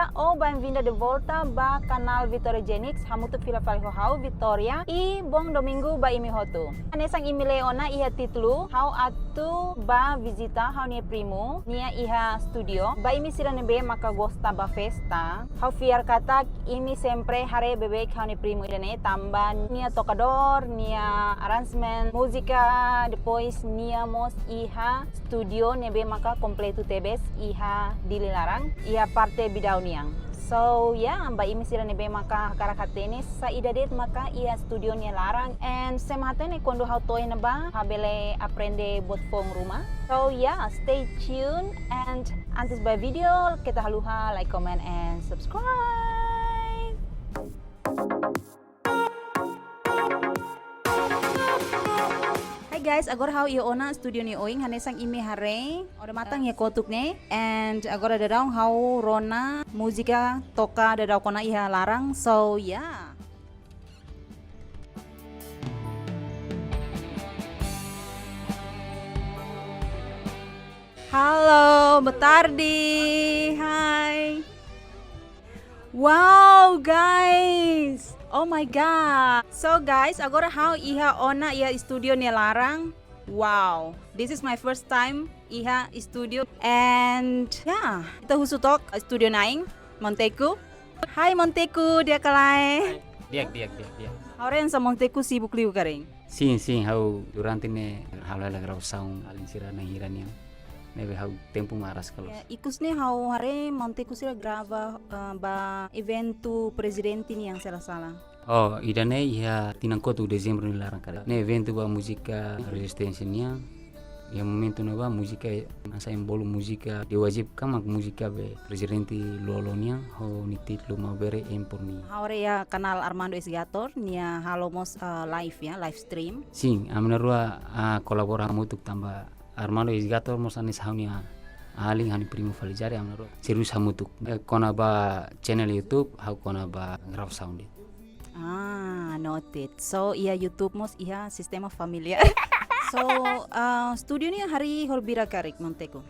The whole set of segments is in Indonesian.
dia o bem-vinda de volta ba canal Vitória Genix, hamutu fila hau Vitória e bom domingo ba imi hotu. Anesang imi leona iha titlu hau atu ba visita hau nia primo nia iha studio ba imi sira nebe maka gosta ba festa hau fiar katak imi sempre hare bebek hau nia primo idane tambah nia tocador nia arrangement musika depois nia mos iha studio nebe maka kompletu tebes iha dililarang iha parte bidau niang. So mbak imi sira nebe maka karakatene sa idadet maka ia studio nia larang and sematene kondo hau toy na ba habele aprende buat phone rumah. So stay tuned and antes ba video kita haluha like, comment and subscribe. Guys, agora hau ia ona studio ni oing hanesang imi hare ora matang ya kotuk ne and agora dadau hau rona musika toka dadau kona iha larang. So halo Betardi, hai. Wow guys, oh my god. So guys, agora hau iha ona iha studio ni larang. Wow, this is my first time iha studio and kita husutok studio naing Monteku. Hai Monteku, dia kalai. Dia. Hauren sa Monteku sibuk liu karing. Sim, hau durante ne hala gravação alin sira na hirania. Nebe hau tempo maras kalau. Ikus ne hau hare Monteku sira grava ba eventu presidente ni yang salah. Oh, idane ia tinangkotu dezembro ni larang kada. Ne eventu ba musika resistência nia. Ya momento na ba musika asa embolo musika de wajib kamak musika be presidente lolonia ho ni titlu mau bere empor ni. Haure ya kanal Armando Esgator nia halomos live live stream. Sim, amna rua kolabora mutuk tambah Armando Esgator mos anis haunia aling hani primo falijari amna rua serius hamutuk. Kona ba channel YouTube hau kona ba graf sound. Noted. So YouTube mos iha sistema familiar. So studio ni hari horbira karik Monteku.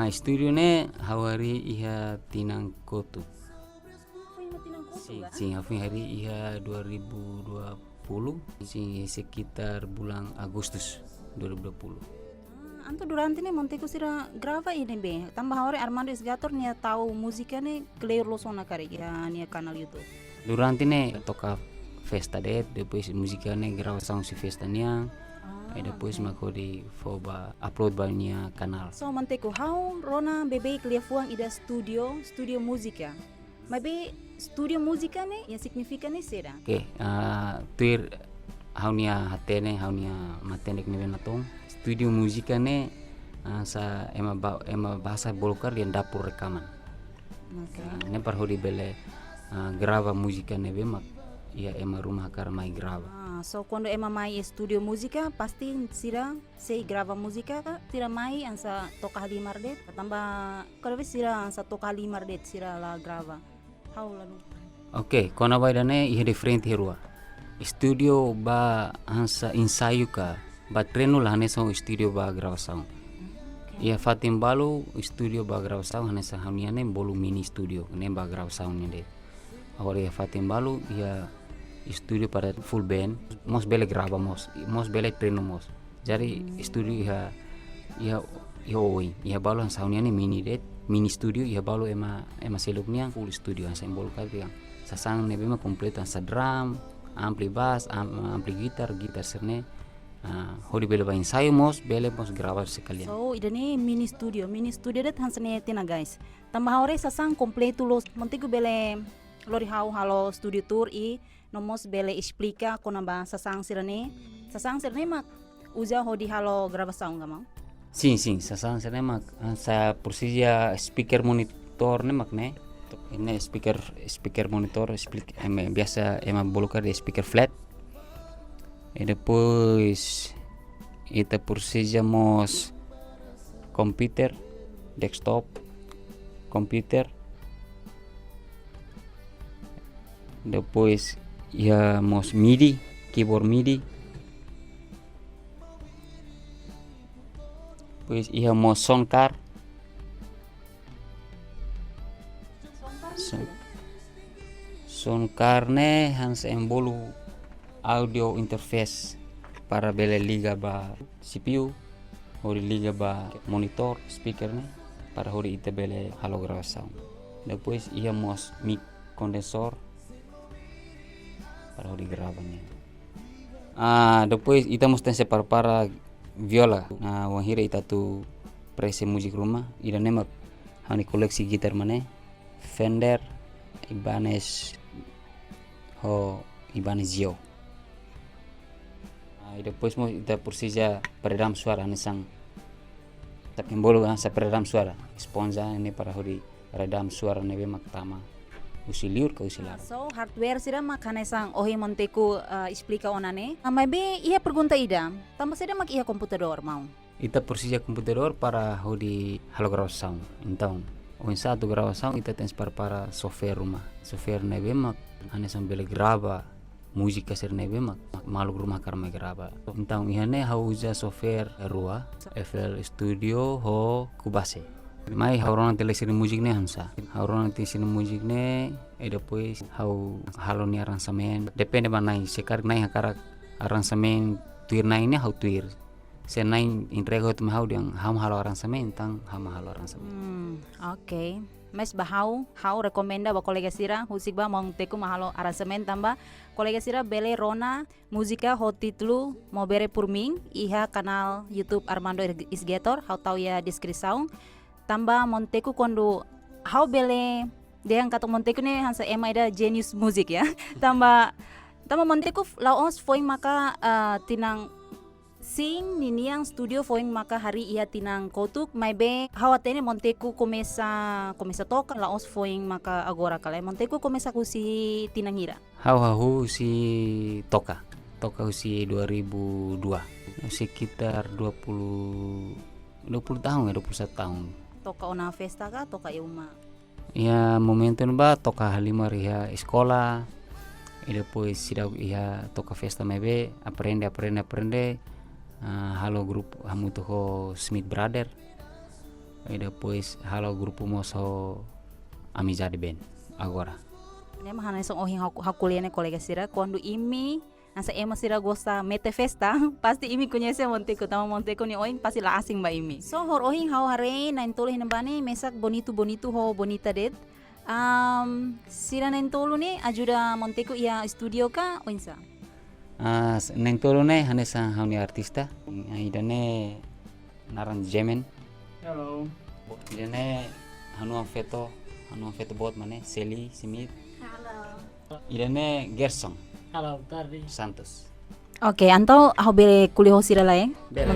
Studio ne hawari iha tinangkotu. Sim, hari iha 2020 sekitar bulan Agustus 2020. Anto durante ne Monteku sira grava ini be. Tambah hore Armando Esgator nia tahu musika ne clear lo sona karik ya nia kanal YouTube. Durante ne toka festa depois musika ne grava sound si festa nia. Depois mako di foba upload ba nia kanal. So Monteku how rona bebe clear fuang ida studio musika. Mabe studio musika ne yang signifikan ne sera. Okay, tuir hau nia hatene hau nia matenek ne benatong. Studio musika ne sa ema bahasa bolkar yang dapur rekaman. Okay. Ne parho di bele grava musika ne bemak ia ema rumah kar mai grava. So quando ema mai studio musika pasti sira sei grava musika ka sira mai ansa toka limardet tambah kalau sira ansa toka limardet sira la grava. How lalu? Okay, kona vai dane ia different herua. Studio ba ansa ensaio ka ba treino la hanesa studio ba gravação. Ia fatim balu studio ba gravação hanesa haniane bolu mini studio ne ba gravação ne. Agora ia fatim balu ia studio para full band mos bele grava mos bele treino mos. Jadi studio ia oi ia balu han sauniane mini studio ia balu ema selupnya full studio han sembol ka sasang ne bema kompleto sa drum, ampli bass, ampli gitar serne. Hodi bele ba ensaio mos grava sekalian. So idane mini studio det hansane tina guys. Tambah hore sasang kompleto los Monteku bele lori halo studio tour nomos bele explica kona ba sasang sirane mak uja hodi halo gravação gamang. Sim, sasang sirane mak sa persija speaker monitor ne mak ne. Ini speaker monitor biasa ema bolokar de speaker flat. E depois ita precisamos computer, desktop, computer. Depois íamos MIDI, keyboard MIDI. Depois íamos sound card. Karena hansa embolu audio interface para bele liga ba CPU, hori liga ba monitor speaker ne para hori ita bele halo gravação. Depois íamos mic condensor para hori gravanya. Depois ita mesti para viola. Wahira ita tu prese musik rumah. Ida nemak hani koleksi gitar mana Fender, Ibanez Zio. Depois mo ita persija peredam suara nisang tak embolo sa peredam suara sponja ini para hori redam suara nebe maktama usi liur ka usi lar. So hardware sira makane sang ohi monteku explica onane. Maybe ia pergunta ida. Tambah sira mak ia computador mau. Ita persija computador para hori halo gravação. Então, o satu gravação ita tens para software rumah. Software nebe mak ane sambil grava música ser nebe mak maluk rumah karma grava. Então, ihane hau usa software rua FL Studio ho Cubase. Mai haurona telesir musik ne hansa. Haurona telesir musik ne depois hau halo ni aransemen. Depende banai sekar nai hakara aransemen tuir nai ne hau tuir. Se nai entrega tu hau yang ham halo aransemen tang ham halo aransemen. Okay. Mas bahau hau rekomenda ba kolega sira husik ba monteku mahalo aransemen tamba kolega sira bele rona musika ho titlu mo bere purming iha kanal YouTube Armando Isgetor hau tau ya descrição tamba monteku kondo hau bele deang kato monteku ne hansa ema ida genius music ya tamba monteku laos foi maka tinang sing niniang studio foing maka hari ia tinang kotuk maybe hawatene monteku komesa toka laos foing maka agora kala monteku komesa kusi tinang hira Hau si toka usi 2002 sekitar 20 tahun ya 21 tahun toka ona festa ka toka uma ya momentum ba toka halima riha sekolah e depois sida ia toka festa maybe aprende halo grupo hamuto ho Smith Brother e depois halo grupo moso amizade band agora ne mahana song ohin hakuliane kolega sira quando imi nasa ema sira gosta mete festa pasti imi conhece monteku tama monteku ni oin pasti la asing ba imi so hor ohin hau hare nain tolo hinambane mesak bonito ho bonita det sira nain tolo ni ajuda monteku ia studio ka oinsa neng tolo ne hane sa hauni artista idane naran jemen Hello. idane hanu feto bot mane Seli Smith idane Gerson Hello, Tardi. Santos. Oke, antau hau bele kuliah sira laeng. Bele.